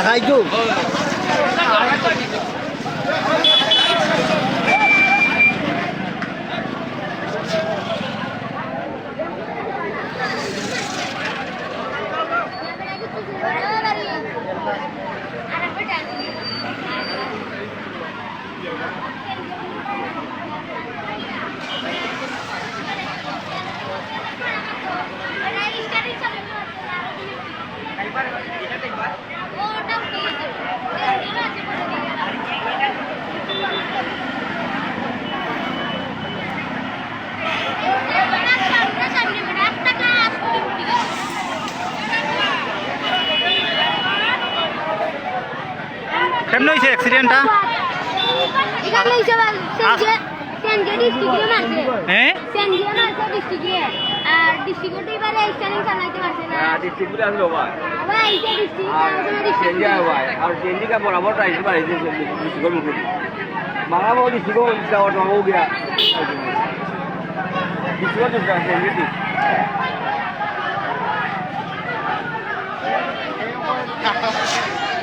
খাইছো কেমন হয়েছে অ্যাক্সিডেন্টটা? এখানে হিসাবে সেনগে ডিস্ট্রিক্টে মারছে। হ্যাঁ সেনগে মারছে ডিস্ট্রিক্টে। আর ডিস্ট্রিক্টে এবারে স্ট্যান্ডিং চালাইতে পারছে না। ডিস্ট্রিক্টে আসলো ভাই ভাই এইটা ডিস্ট্রিক্ট আর আর ডিস্ট্রিক্ট চেঞ্জ হয় ভাই আর চেঞ্জিকা বরাবর টাইস বাড়ি ডিস্ট্রিক্টের মুখে মারাবো ডিস্ট্রিক্ট যাওয়ার হো গিয়া ডিস্ট্রিক্ট তো চেঞ্জ Ha ha ha.